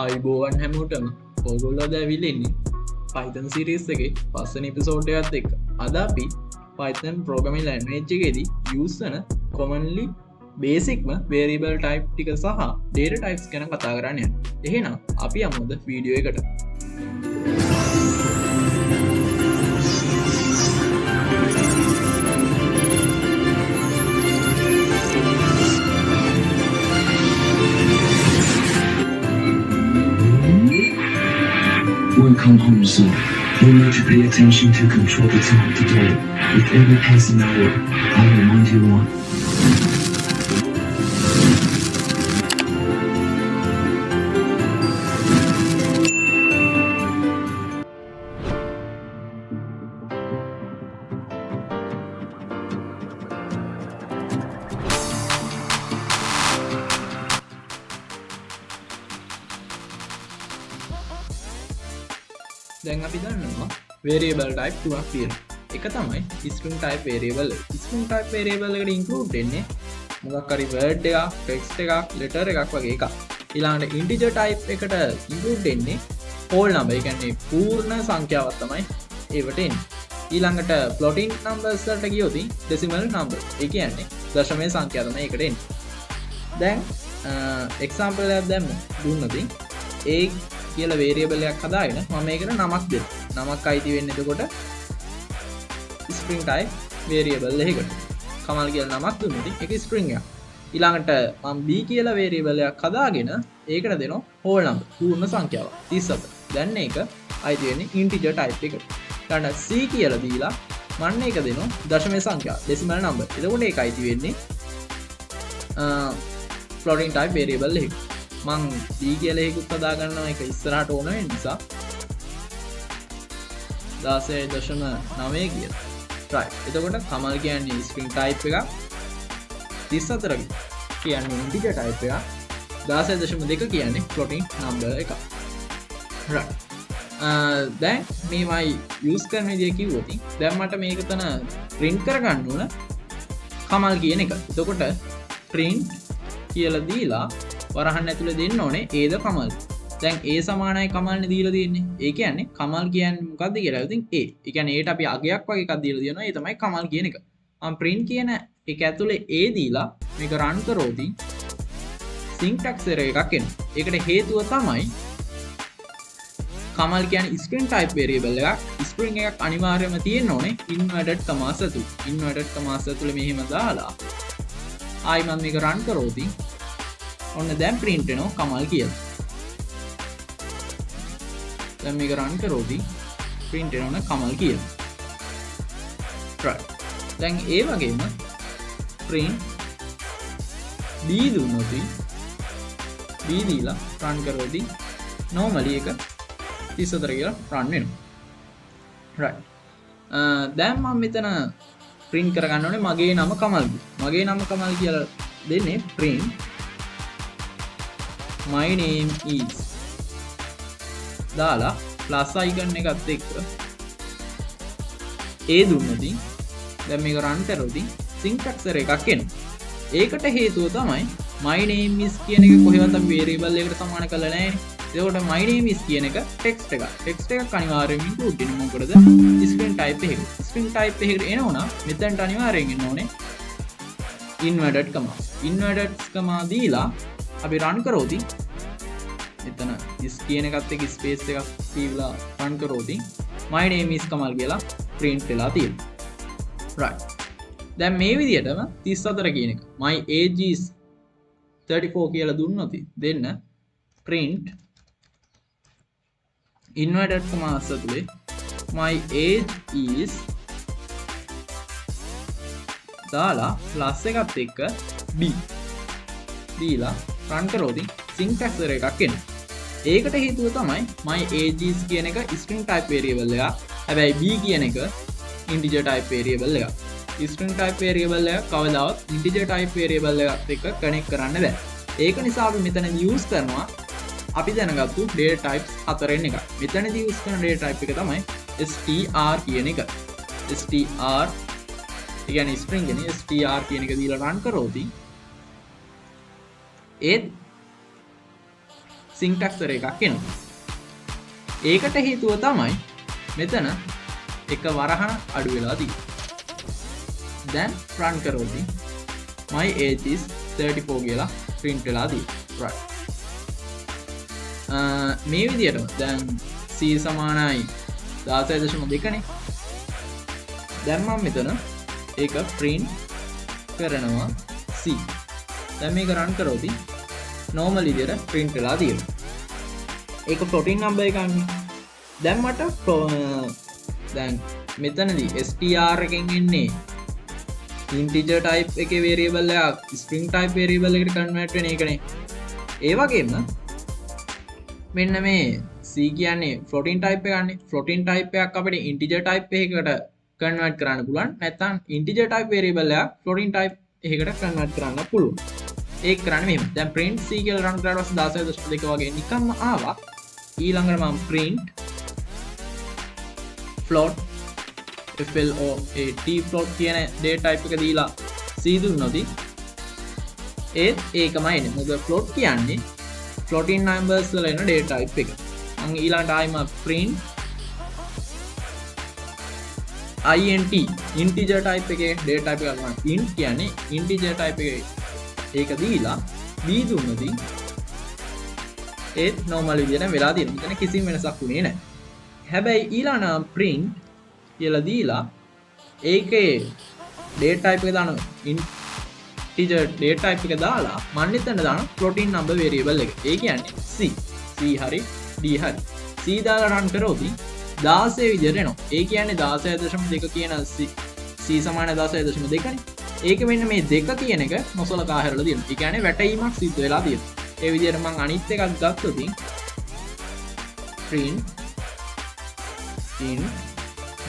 ආයිබෝවන් හැමෝටම ඔගොල්ලෝ දැවිල් ඉන්නේ Python series එකේ පස්වෙනි එපිසෝඩ් එකත් එක්ක. අද අපි Python programming language එකේදී use කරන commonly basic variable type ටික සහ data types ගැන කතා කරන්න යනවා. එහෙනම් අපි යමුද වීඩියෝ එකට. Welcome home soon. You need to pay attention to control the time today. With every passing hour, I remind you one. දැන් අපි දන්නවා variable type තුනක් තියෙනවා. එක තමයි string type variable. string type variable එකට include වෙන්නේ මොකක් හරි word එකක්, text එකක්, letter එකක් වගේ එකක්. ඊළඟට integer type එකට include වෙන්නේ whole number. ඒ කියන්නේ පූර්ණ සංඛ්‍යාවක් තමයි ඒවට එන්නේ. ඊළඟට floating numbers වලට ගියොත් decimal number. ඒ කියන්නේ දශමයේ සංඛ්‍යාව තමයි ඒකට එන්නේ. දැන් example එකක් දැම්මු. දුන්නොත් a කියලා variable එකක් හදාගෙන මම මේකට නමක් දෙනවා. නමක් අයිති වෙන්නේ එතකොට string type variable එකකට. කමල් කියලා නමක් දුන්නොත් ඒක string එකක්. ඊළඟට මම b කියලා variable එකක් හදාගෙන ඒකට දෙනවා whole number පූර්ණ සංඛ්‍යාව 37. දැන් මේක අයිති වෙන්නේ integer type එකට. ඊළඟට c කියලා දීලා මම මේක දෙනවා දශමයේ සංඛ්‍යාව decimal number. එතකොට ඒක අයිති වෙන්නේ floating type variable එකකට. මං D කියලා එකකුත් හදා ගන්නවා. ඒක ඉස්සරහට ඕන වෙන නිසා 16.9 කියලා. right. එතකොට කමල් කියන්නේ string type එකක්. 34 කියන්නේ integer type එකක්. 16.2 කියන්නේ floating number එකක්. right. දැන් මේවයි use කරන විදිය කිව්වොත් දැන් මට මේක තන print කරගන්න ඕන කමල් කියන එක. එතකොට print කියලා දීලා වරහන් ඇතුළේ දෙන්න ඕනේ ඒද කමල්. දැන් a සමානයි කමල්නේ දීලා තියෙන්නේ. ඒ කියන්නේ කමල් කියන්නේ මොකද්ද කියලා. ඉතින් a. ඒ කියන්නේ ඒට අපි අගයක් වගේ එකක් දීලා දෙනවා. ඒ තමයි කමල් කියන එක. මම print කියන එක ඇතුළේ a දීලා මේක run කරොත් syntax error එකක් එනවා. ඒකට හේතුව තමයි කමල් කියන්නේ string type variable එකක්. string එකක් අනිවාර්යයෙන්ම තියෙන්න ඕනේ inverted commas ඇතුළේ. inverted commas ඇතුළේ මෙහෙම දාලා ආයි මම මේක run කරොත් ඔන්න දැන් print වෙනවා කමල් කියලා. දැන් මේක run කරොත් print වෙනවා කමල් කියලා. right. දැන් ඒ වගේම print b දුන්නොත් b දීලා run කරොත් normally එක 34 කියලා run වෙනවා. right. දැන් මම මෙතන print කරගන්න ඕනේ මගේ නම කමල්. මගේ නම කමල් කියලා දෙන්නේ print my name is දාලා plus icon එකත් එක්ක a දුන්නොත් දැන් මේක run කරොත් syntax error එකක් එනවා. ඒකට හේතුව තමයි my name is කියන එක කොහෙවත් අපි variable එකකට සමාන කරලා නැහැ. ඒකට my name is කියන එක text එකක්. text එකක් අනිවාර්යයෙන්ම include වෙනවා. මොකද string type එකක. string type එකකට එනවනම් මෙතනට අනිවාර්යෙන් එන්න ඕනේ inverted comma. inverted comma දීලා අපි run කරොත් මෙතන is කියන එකත් එක්ක space එකක් දීලා run කරොත් my name is කමල් කියලා print වෙලා තියෙනවා. right. දැන් මේ විදිහටම 34 කියන එක my age is 34 කියලා දුන්නොත් දෙන්න print inverted commas ඇතුලේ my age is දාලා plus එකත් එක්ක b දීලා run කරොත් syntax error එකක් එනවා. ඒකට හේතුව තමයි my age is කියන එක string type variable එකක්. හැබැයි b කියන එක integer type variable එකක්. string type variable එකක් කවදාවත් integer type variable එකත් එක්ක connect කරන්න බෑ. ඒක නිසා අපි මෙතන use කරනවා අපි දැනගත්තු data types හතරෙන් එකක්. මෙතනදී use කරන data type එක තමයි str කියන එක. str කියන්නේ string එකනේ str කියන එක දීලා run කරොත් ඒත් syntax error එකක් එනවා. ඒකට හේතුව තමයි මෙතන එක වරහන අඩු වෙලා තියෙන්නේ. දැන් run කරොත් my age is 34 කියලා print වෙලා තියෙනවා. right. මේ විදිහටම දැන් c සමානයි 16.2 නේ. දැන් මම මෙතන ඒක print කරනවා c. දැන් මේක run කරොත් normal විදිහට print වෙලා තියෙනවා. ඒක floating number එකක් නේ. දැන් මට දැන් මෙතනදී str එකෙන් එන්නේ integer type එකේ variable එකක් string type variable එකට convert වෙන එකනේ. ඒ වගේම මෙන්න මේ c කියන්නේ floating type එකක්නේ. floating type එකක් අපිට integer type එකකට convert කරන්න පුළුවන්. නැත්නම් integer type variable එකක් floating type එකකට convert කරන්න පුළුවන්. ඒක කරන්නේ මෙහෙම. දැන් print c කියලා run කරලා පස්සේ 16.2 වගේ නිකම්ම ආවා. ඊළඟට මම print float float කියන data type එක දීලා c දුන්නොත් ඒකමයි එන්නේ. මොකද float කියන්නේ floating numbers වල එන data type එක. මම ඊළඟට ආයිම print int integer type එකේ data type එකක් ගන්න. int කියන්නේ integer type එකේ ඒක දීලා b දුන්නොත් ඒත් normal විදියට වෙලා තියෙනවා. මෙතන කිසිම වෙනසක් උනේ නැහැ. හැබැයි ඊළඟ print කියලා දීලා ඒකේ data type එක දාන integer data type එක දාලා මම එතන දාන floating number variable එක. ඒ කියන්නේ c හරි d හරි. c දාලා run කරොත් 16 විදියට එනවා. ඒ කියන්නේ 16.2 කියන c සමාන 16.2 නේ. ඒක මෙන්න මේ 2 කියන එක නොසලකා හැරලා තියෙනවා. ඒ කියන්නේ වැටීමක් සිද්ධ වෙලා තියෙනවා. ඒ විදියට මම අනිත් එකක් ගත්තොත් print in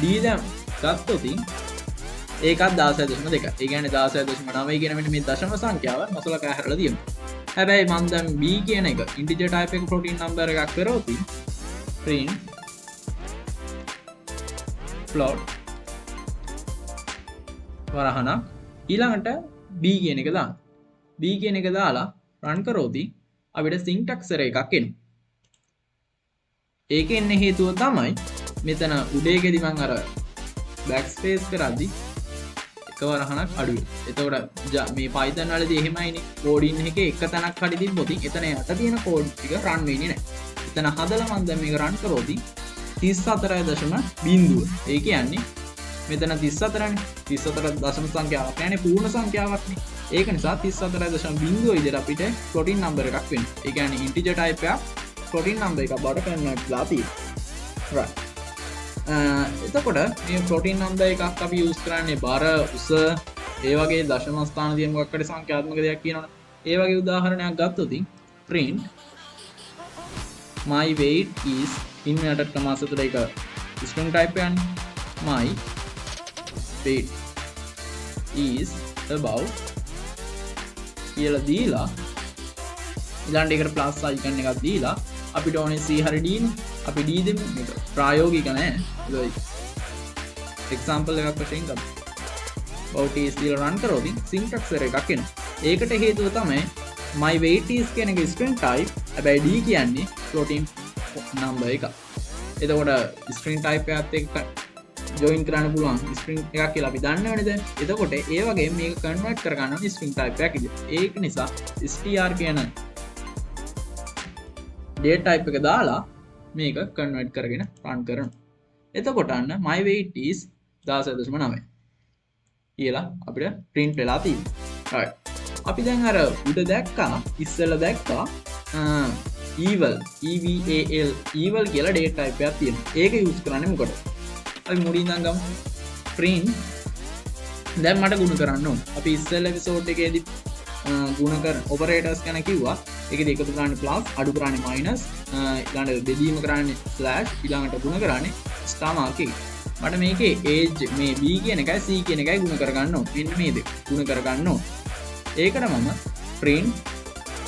d දැන් ගත්තොත් ඒකත් 16.2. ඒ කියන්නේ 16.9 කියන මෙන්න මේ දශම සංඛ්‍යාව නොසලකා හැරලා තියෙනවා. හැබැයි මම දැන් b කියන එක integer type එක floating number එකක් කරොත් print float වරහන ඊළඟට b කියන එක දාන්න. b කියන එක දාලා run කරොත් අපිට syntax error එකක් එනවා. ඒක එන්නේ හේතුව තමයි මෙතන උඩේකෙදි මම අර backspace කරද්දි එක වරහනක් අඩු වෙනවා. එතකොට මේ Python වලදී එහෙමයිනේ. coding එකේ එක තැනක් හරි තිබ්බොත් එතන යට තියෙන code ටික run වෙන්නේ නැහැ. එතන හදලා මම දැන් මේක run කරොත් 34.0. ඒ කියන්නේ මෙතන 34නේ. 34 දශම සංඛ්‍යාවක් කියන්නේ පූර්ණ සංඛ්‍යාවක් නේ. ඒක නිසා 34.0 විදිහට අපිට floating number එකක් වෙනවා. ඒ කියන්නේ integer type එකක් floating number එකක් බවට convert වෙලා තියෙනවා. right. එතකොට මේ floating number එකක් අපි use කරන්නේ බර උස ඒ වගේ දශම ස්ථාන තියෙන මොකක් හරි සංඛ්‍යාත්මක දෙයක් කියනවනේ. ඒ වගේ උදාහරණයක් ගත්තොත් print my weight is inverted commas අතර එක string type එකන්නේ. my weight is about කියලා දීලා ඊළඟට ඒකට plus icon එකක් දීලා අපිට ඕනේ c හරි d නේ. අපි d දෙමු. මේක ප්‍රායෝගික නෑ. ඒක example එකක් වශයෙන් ගමු. about is කියලා run කරොත් syntax error එකක් එනවා. ඒකට හේතුව තමයි my weight is කියන එක string type. හැබැයි d කියන්නේ floating number එක. එතකොට string type එකත් එක්ක join කරන්න පුළුවන් string එකක් කියලා අපි දන්නවනේ දැන්. එතකොට ඒ වගේ මේක convert කරගන්න ඕනේ string type එකක් විදිහට. ඒක නිසා str කියන data type එක දාලා මේක convert කරගෙන run කරනවා. එතකොට අන්න my weight is 16.9 කියලා අපිට print වෙලා තියෙනවා. right. අපි දැන් අර උඩ දැක්කා ඉස්සෙල්ලා දැක්කා eval eval කියලා data type එකක් තියෙනවා. ඒක use කරන්නේ මොකටද? අපි මුලින් ඉඳන් ගමු. print දැන් මට ගුණ කරන්න ඕන. අපි ඉස්සෙල්ලා එපිසෝඩ් එකේදී ගුණ කරන operators ගැන කිව්වා. ඒකදී එකතු කරන්නේ plus අඩු කරන්නේ minus ඊළඟට බෙදීම කරන්නේ slash ඊළඟට ගුණ කරන්නේ star mark එක. මට මේකේ age මේ b කියන එකයි c කියන එකයි ගුණ කරගන්න ඕන. මෙන්න මේ දෙක ගුණ කරගන්න ඕන. ඒකට මම print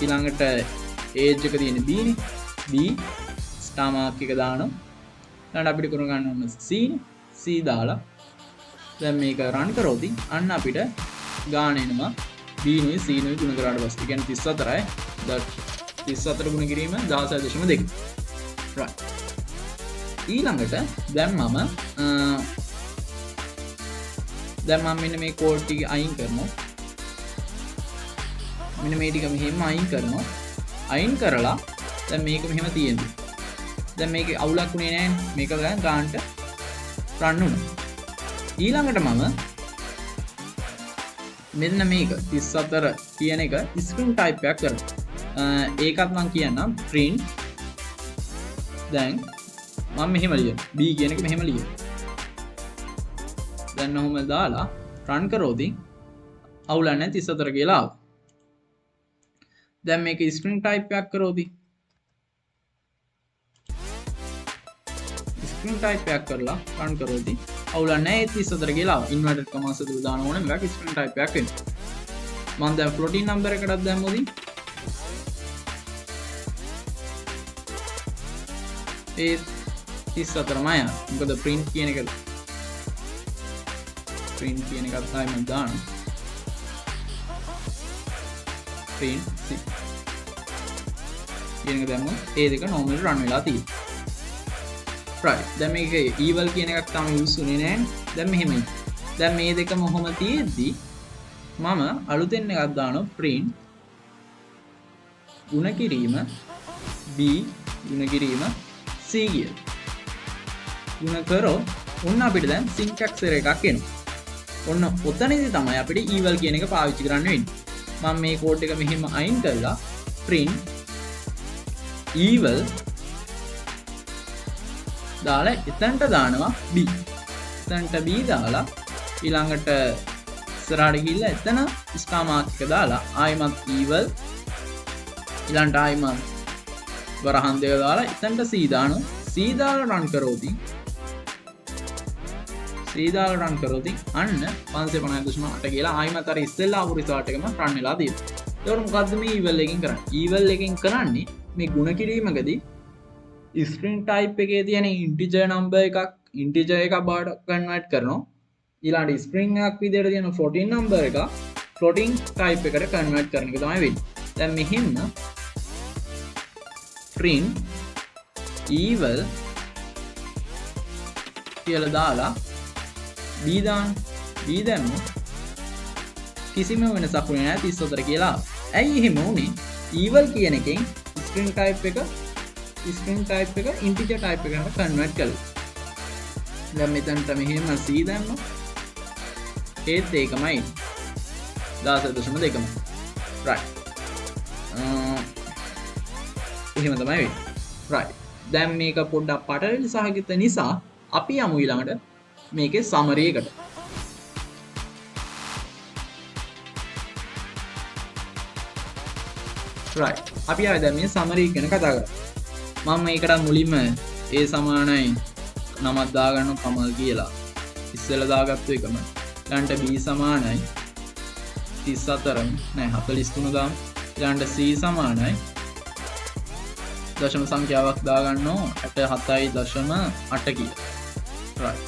ඊළඟට age එක තියෙන b නේ. b star mark එක දානවා. ඊළඟට අපිට ගුණ ගන්න ඕන c නේ. c දාලා දැන් මේක run කරොත් අන්න අපිට ගාන එනවා b නුයි c නුයි ගුණ කරාට පස්සේ. ඒ කියන්නේ 34යි 34 ගුණ කිරීම 16.2. right. ඊළඟට දැන් මම මෙන්න මේ කෝඩ් ටික අයින් කරනවා. මෙන්න මේ ටික මෙහෙම අයින් කරනවා. අයින් කරලා දැන් මේක මෙහෙම තියෙනවා. දැන් මේකේ අවුලක් උනේ නැහැ. මේක දැන් ගන්නට රන් වුණා. ඊළඟට මම මෙන්න මේක 34 කියන එක string type එකක් කරනවා. ඒකත් මම කියන්නම් print. දැන් මම මෙහෙම ලියනවා. b කියන එක මෙහෙම ලියනවා. දැන් ඔහොම දාලා run කරොතින් අවුලක් නැහැ 34 කියලා ආවා. දැන් මේක string type එකක් කරොතින් string type එකක් කරලා run කරොතින් අවුලක් නැහැ 34 කියලා ආවා. inverted commas එකක් දාන ඕනේ මේක string type එකක් වෙනවා. මම දැන් floating number එකකටත් දැම්මොතින් ඒ 34ම යනවා. මොකද print කියන එක print කියන එකත් තමයි මම දානවා. print 6 කියන එක දැම්මොත් ඒ දෙක normal run වෙලා තියෙනවා. right. දැන් මේක eval කියන එකක් තාම use උනේ නැහැ. දැන් මෙහෙමයි. දැන් මේ දෙකම ඔහොම තියෙද්දි මම අලුතෙන් එකක් දානවා print ගුණ කිරීම b ගුණ කිරීම c කියලා. ගුණ කරොත් ඔන්න අපිට දැන් syntax error එකක් එනවා. ඔන්න ඔතනදී තමයි අපිට eval කියන එක පාවිච්චි කරන්න වෙන්නේ. මම මේ කෝඩ් එක මෙහෙම අයින් කරලා print eval දාලා එතනට දානවා b. එතනට b දාලා ඊළඟට ඉස්සරහට ගිහිල්ලා එතන ස්ටාර් මාක් එක දාලා ආයිමත් eval ඊළඟට ආයිමත් වරහන් දෙක දාලා එතනට c දානවා. c දාලා run කරොතින් අන්න 550.8 කියලා ආයිමත් අර ඉස්සෙල්ලා ආපු රිසල්ට් එකම run වෙලා තියෙනවා. ඒකට මොකද්ද මේ eval එකෙන් කරන්නේ? eval එකෙන් කරන්නේ මේ ගුණ කිරීමකදී string type එකේ තියෙන integer number එකක් integer එකක් බවට convert කරනවා. ඊළඟට string එකක් විදිහට තියෙන floating number එක floating type එකට convert කරන එක තමයි වෙන්නේ. දැන් මෙහෙම print eval කියලා දාලා b දාන්න. b දැම්මොත් කිසිම වෙනසක් වෙන්නේ නැහැ 34 කියලා. ඇයි එහෙම වුනේ? eval කියන එකෙන් string type එක integer type එකකට convert කළා. දැන් මෙතනට මෙහෙම c දැම්මොත් ඒත් ඒකමයි 16.2ම. right. එහෙම තමයි වෙන්නේ. right. දැන් මේක පොඩ්ඩක් පටලැවිලි සහගත නිසා අපි යමු ඊළඟට මේකේ summary එකට. right. අපි ආයෙ දැන් මේ summary ගැන කතා කරමු. මම මේකට මුලින්ම a සමානයි නමක් දාගන්න කමල් කියලා ඉස්සෙල්ලා දාගත්තු එකම. ඊළඟට b සමානයි 34 නෑ 43 දාමු. ඊළඟට c සමානයි දශම සංඛ්‍යාවක් දාගන්නවා 67.8 කියලා. right.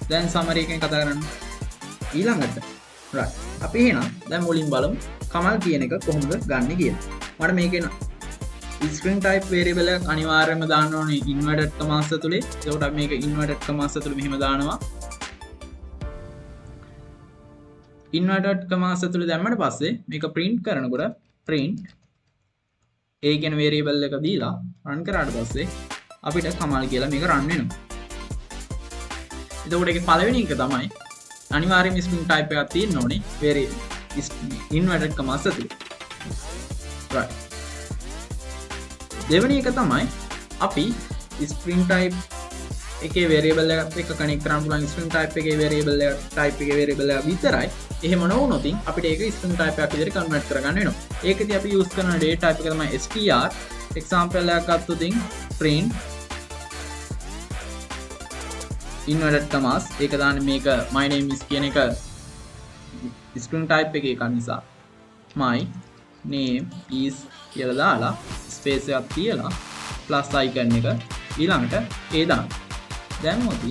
දැන් summary එකෙන් කතා කරන්න. ඊළඟට right. අපි එහෙනම් දැන් මුලින් බලමු කමල් කියන එක කොහොමද ගන්න කියලා. මට මේකේ string type variable එකක් අනිවාර්යයෙන්ම දාන්න ඕනේ inverted commas ඇතුලේ. ඒකට අපි මේක inverted commas ඇතුලේ මෙහෙම දානවා. inverted commas ඇතුලේ දැම්මට පස්සේ මේක print කරනකොට print a කියන variable එක දීලා run කරාට පස්සේ අපිට කමල් කියලා මේක run වෙනවා. එතකොට ඒකේ පළවෙනි එක තමයි අනිවාර්යයෙන්ම string type එකක් තියෙන්න ඕනේ inverted commas ඇතුලේ. right. දෙවෙනි එක තමයි අපි string type එකේ variable එකත් එක්ක connect කරන්න පුළුවන් string type එකේ variable එක විතරයි. එහෙම නොවුනොත් අපිට ඒක string type එකක් විදිහට convert කරගන්න වෙනවා. ඒකදී අපි use කරන data type එක තමයි str. example එකක් ගත්තොත් print inverted commas ඒක දාන්නේ මේක my name is කියන එක string type එකේ එකක් නිසා my name is කියලා දාලා ස්පේස් එකක් තියලා ප්ලස් අයිකන් එක ඊළඟට ඒ දාන්න. දැන් මොකද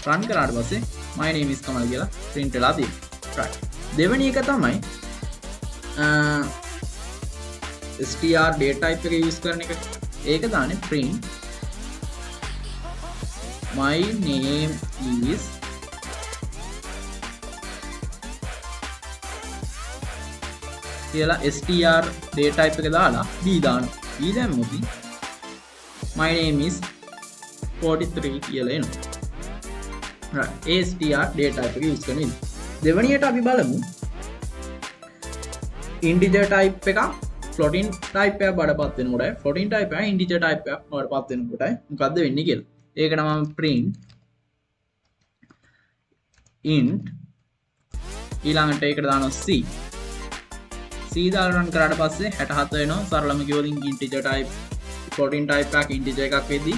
run කරාට පස්සේ my name is කමල් කියලා print වෙලා තියෙනවා. right. දෙවෙනි එක තමයි str data type එක use කරන එක. ඒක දාන්නේ print my name is කියලා str data type එක දාලා b දානවා. b දැම්මොත් my name is 43 කියලා එනවා. right str data type එක use කරන විදිහ. දෙවැනියට අපි බලමු integer type එකක් floating type එකක් බඩපත් වෙනකොට floating type එක integer type එකක් බඩපත් වෙනකොට මොකද්ද වෙන්නේ කියලා. ඒකට මම print int ඊළඟට ඒකට දානවා c දාලා run කරාට පස්සේ 67 වෙනවා. සරලම කිව්වොත් integer type floating type එකක් integer එකක් වෙද්දී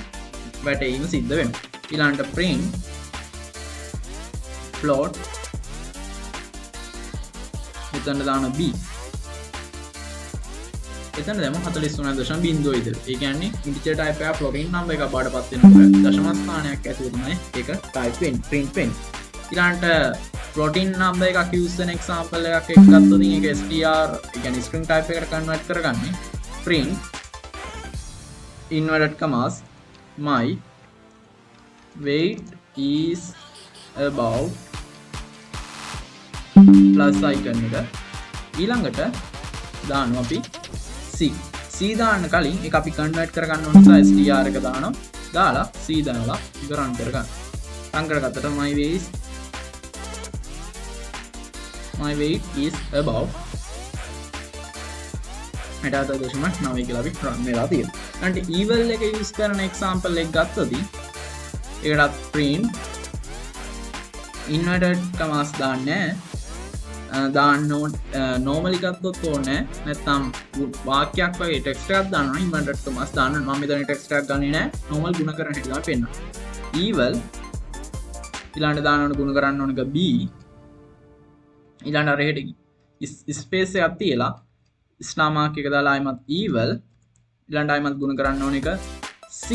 වැටීම සිද්ධ වෙනවා. ඊළඟට print float එතන දාන b එතන දැම්ම 43.0 විතර. ඒ කියන්නේ integer type එක floating number එකක් බාටපත් වෙනකොට දශම ස්ථානයක් ඇතුළේ තමයි ඒක type වෙන්නේ print වෙන්නේ. ඊළඟට floating number එකක් use වෙන example එකක් ගත්තොත් ඒක str ඒ කියන්නේ string type එකට convert කරගන්නේ print inverted commas my weight is about plus icon එක ඊළඟට දානවා අපි c දාන්න කලින් ඒක අපි convert කරගන්න ඕන නිසා str එක දානවා දාලා c දාලා ඒක run කරගන්න. run කරගත්තට my weight is about 67.9 කියලා අපි run වෙලා තියෙනවා. ඊළඟට eval එක use කරන example එක ගත්තොත් ඒකට print inverted commas දාන්නේ දාන්න normally ගත්තොත් ඕනේ නැත්නම් වාක්‍යයක් වගේ text එකක් දානවා inverted commas දාන්න. මම මෙතන text එකක් ගන්නේ නැහැ. normal ගුණ කරන හැටි තමයි පෙන්නනවා. eval ඊළඟට දාන්න ඕන ගුණ කරන්න ඕන එක b ඊළඟට අර හෙට ස්පේස් එකක් තියලා ස්ටාර් මාක් එක දාලා ආයිමත් eval ඊළඟට ආයිමත් ගුණ කරන්න ඕන එක c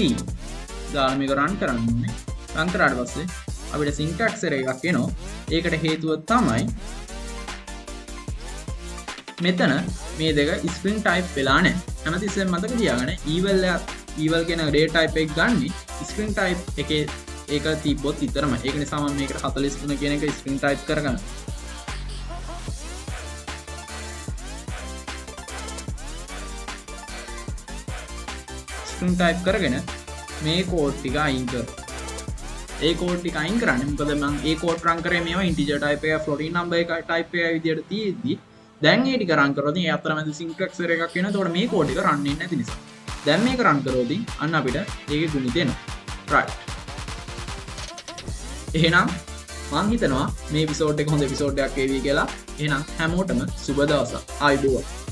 දාලා මේක run කරන්න ඕනේ. run කරාට පස්සේ අපිට syntax error එකක් එනවා. ඒකට හේතුව තමයි මෙතන මේ දෙක string type වෙලා නැහැ. හැමතිස්සෙම මතක තියාගන්න eval කියන data type එක ගන්නේ string type එකේ ඒක තිබ්බොත් විතරමයි. ඒක නිසා මම මේකට 43 කියන එක string type කරගන්නවා. string type කරගෙන මේ code ටික අයින් කරනවා. ඒ code ටික අයින් කරන්නේ මොකද මම ඒ code run කරේ මේවා integer type එක floating number එක type එක විදියට තියෙද්දි දැන් ඒ ටික run කරොත් ඒ අතරමැද syntax error එකක් වෙනවා. එතකොට මේ code එක run වෙන්නේ නැති නිසා. දැන් මේක run කරොත් අන්න අපිට ඒකේ ගුණිත එනවා. right. එහෙනම් මම හිතනවා මේ episode එක හොඳ episode එකක් වේවි කියලා. එහෙනම් හැමෝටම සුබ දවසක්. ආයුබෝවන්.